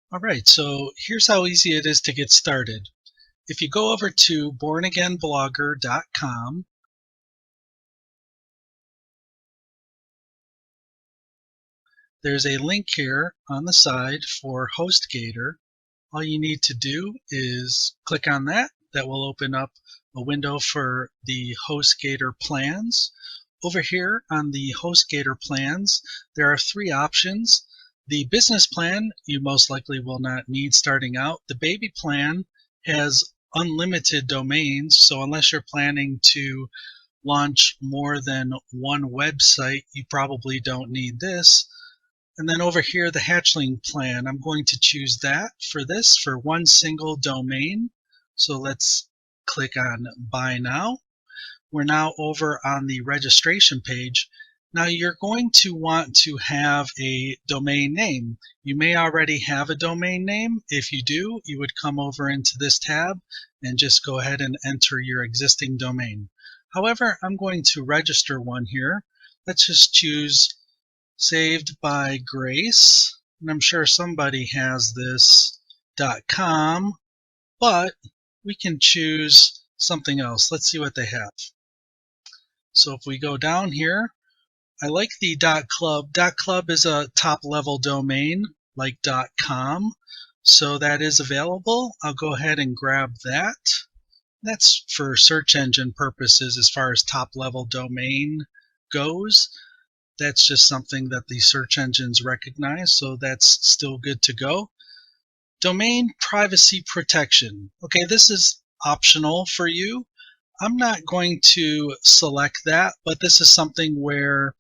All right, so here's how easy it is to get started. If you go over to bornagainblogger.com, there's a link here on the side for Hostgator. All you need to do is click on that. That will open up a window for the Hostgator plans. Over here on the Hostgator plans, there are three options. The business plan you most likely will not need starting out. The baby plan has unlimited domains, so unless you're planning to launch more than one website, you probably don't need this. And then over here, the hatchling plan, I'm going to choose that for this for one single domain. So let's click on buy now. We're now over on the registration page. Now you're going to want to have a domain name. You may already have a domain name. If you do, you would come over into this tab and just go ahead and enter your existing domain. However, I'm going to register one here. Let's just choose Saved by Grace. And I'm sure somebody has this .com, but we can choose something else. Let's see what they have. So if we go down here, I like the .club. .club is a top level domain like .com, so that is available. I'll go ahead and grab that. That's for search engine purposes as far as top level domain goes. That's just something that the search engines recognize, so that's still good to go. Domain privacy protection. Okay, this is optional for you. I'm not going to select that, but this is something where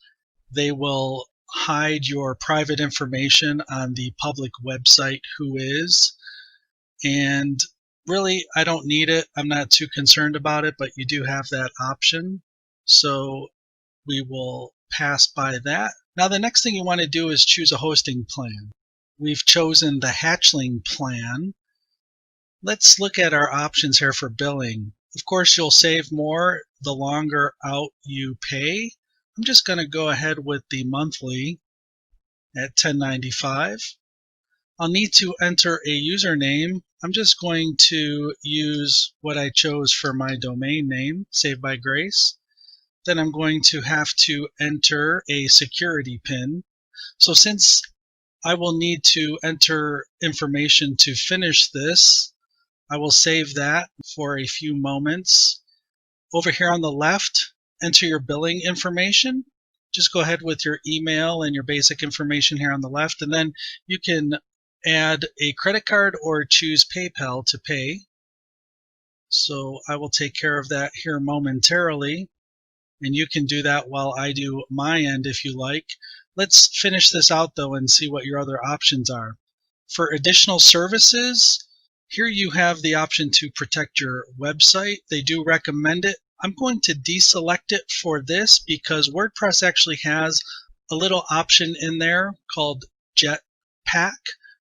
they will hide your private information on the public website Whois. And really, I don't need it. I'm not too concerned about it, but you do have that option. So we will pass by that. Now the next thing you want to do is choose a hosting plan. We've chosen the hatchling plan. Let's look at our options here for billing. Of course, you'll save more the longer out you pay. I'm just going to go ahead with the monthly at $10.95. I'll need to enter a username. I'm just going to use what I chose for my domain name, Saved by Grace. Then I'm going to have to enter a security PIN. So since I will need to enter information to finish this, I will save that for a few moments. Over here on the left, enter your billing information. Just go ahead with your email and your basic information here on the left, and then you can add a credit card or choose PayPal to pay. So I will take care of that here momentarily, and you can do that while I do my end if you like. Let's finish this out though and see what your other options are. For additional services, here you have the option to protect your website. They do recommend it. I'm going to deselect it for this because WordPress actually has a little option in there called Jetpack,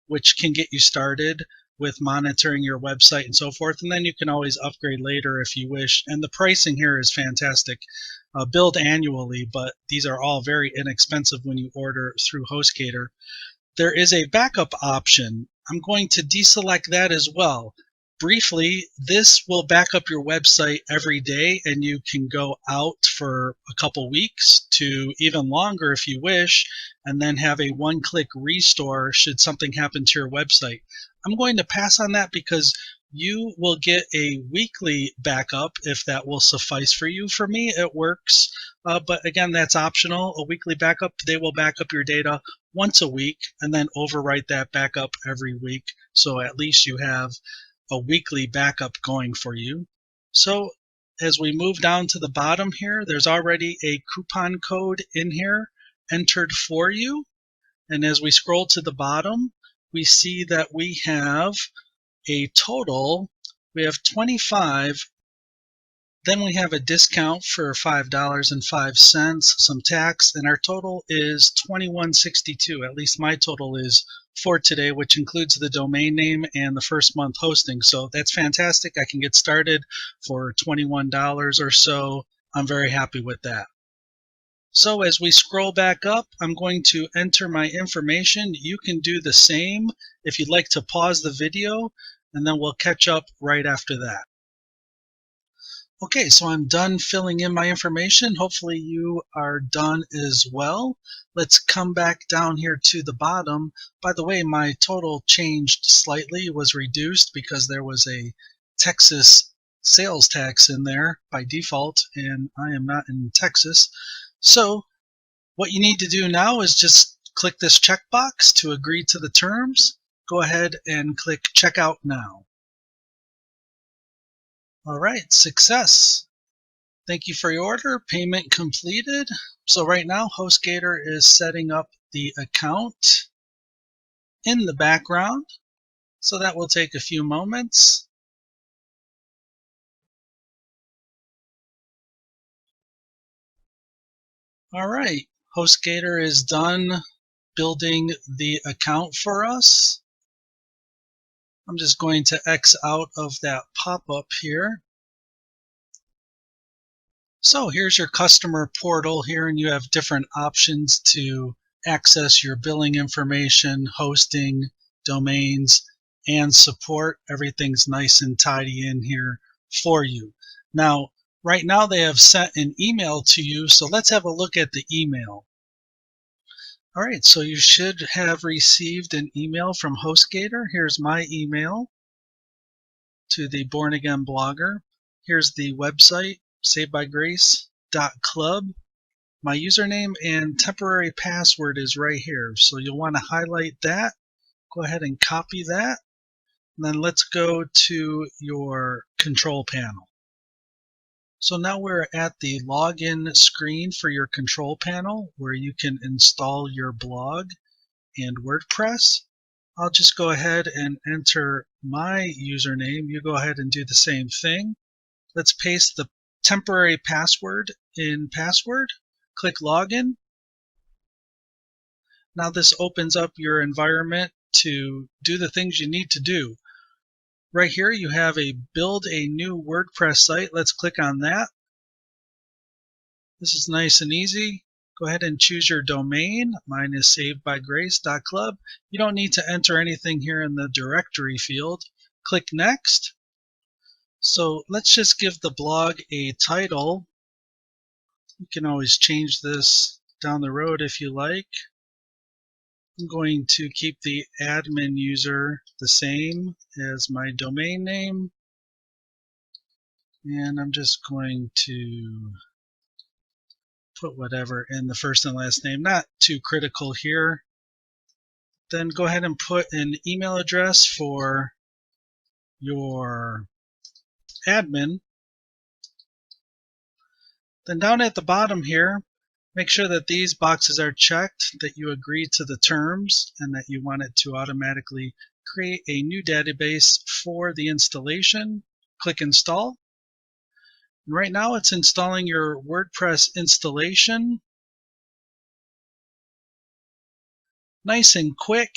which can get you started with monitoring your website and so forth. And then you can always upgrade later if you wish. And the pricing here is fantastic. Billed annually, but these are all very inexpensive when you order through Hostgator. There is a backup option. I'm going to deselect that as well. Briefly, this will back up your website every day, and you can go out for a couple weeks to even longer if you wish, and then have a one-click restore should something happen to your website. I'm going to pass on that because you will get a weekly backup if that will suffice for you. For me, it works, but again, that's optional. A weekly backup, they will back up your data once a week and then overwrite that backup every week. So at least you have a weekly backup going for you. So as we move down to the bottom here, there's already a coupon code in here entered for you. And as we scroll to the bottom, we see that we have a total, we have 25. Then we have a discount for $5.05, some tax, and our total is $21.62. At least my total is for today, which includes the domain name and the first month hosting. So that's fantastic. I can get started for $21 or so. I'm very happy with that. So as we scroll back up, I'm going to enter my information. You can do the same if you'd like to pause the video, and then we'll catch up right after that. Okay, so I'm done filling in my information. Hopefully you are done as well. Let's come back down here to the bottom. By the way, my total changed slightly, was reduced because there was a Texas sales tax in there by default, and I am not in Texas. So what you need to do now is just click this checkbox to agree to the terms. Go ahead and click Checkout Now. All right, success. Thank you for your order. Payment completed. So right now, Hostgator is setting up the account in the background. So that will take a few moments. All right, Hostgator is done building the account for us. I'm just going to X out of that pop-up here. So here's your customer portal here, and you have different options to access your billing information, hosting, domains, and support. Everything's nice and tidy in here for you. Now, right now they have sent an email to you, so let's have a look at the email. All right, so you should have received an email from Hostgator. Here's my email to the Born Again blogger. Here's the website, savedbygrace.club. My username and temporary password is right here. So you'll want to highlight that. Go ahead and copy that. And then let's go to your control panel. So now we're at the login screen for your control panel where you can install your blog and WordPress. I'll just go ahead and enter my username. You go ahead and do the same thing. Let's paste the temporary password in password. Click Login. Now this opens up your environment to do the things you need to do. Right here you have a Build a New WordPress Site. Let's click on that. This is nice and easy. Go ahead and choose your domain. Mine is savedbygrace.club. You don't need to enter anything here in the directory field. Click Next. So let's just give the blog a title. You can always change this down the road if you like. I'm going to keep the admin user the same as my domain name. And I'm just going to put whatever in the first and last name, not too critical here. Then go ahead and put an email address for your admin. Then down at the bottom here, make sure that these boxes are checked, that you agree to the terms, and that you want it to automatically create a new database for the installation. Click Install. And right now it's installing your WordPress installation. Nice and quick.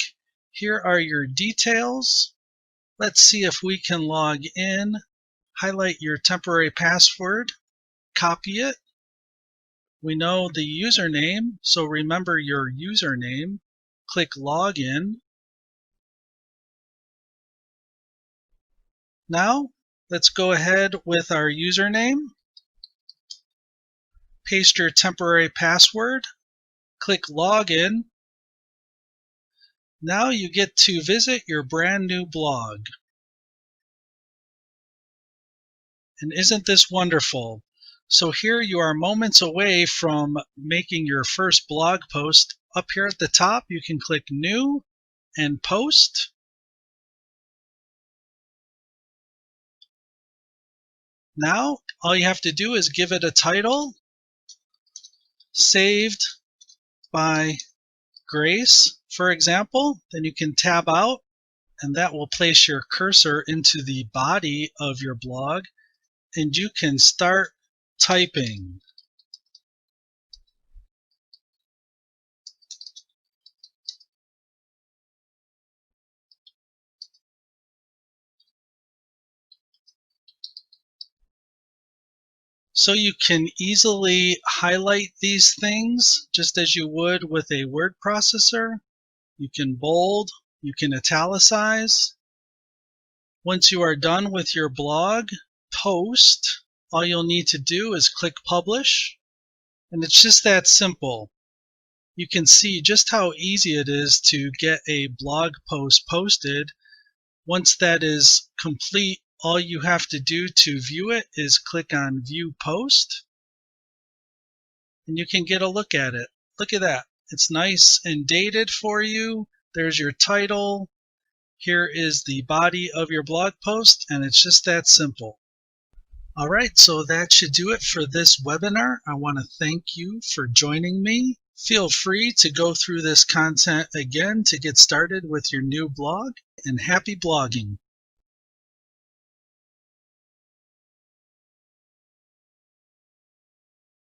Here are your details. Let's see if we can log in. Highlight your temporary password, copy it. We know the username, so remember your username. Click Login. Now, let's go ahead with our username. Paste your temporary password. Click Login. Now you get to visit your brand new blog. And isn't this wonderful? So here you are moments away from making your first blog post. Up here at the top, you can click New and Post. Now, all you have to do is give it a title, Saved by Grace, for example. Then you can tab out, and that will place your cursor into the body of your blog, and you can start typing. So you can easily highlight these things just as you would with a word processor. You can bold, you can italicize. Once you are done with your blog post, all you'll need to do is click publish, and it's just that simple. You can see just how easy it is to get a blog post posted. Once that is complete, all you have to do to view it is click on View Post, and you can get a look at it. Look at that. It's nice and dated for you. There's your title. Here is the body of your blog post, and it's just that simple. All right, so that should do it for this webinar. I want to thank you for joining me. Feel free to go through this content again to get started with your new blog, and happy blogging.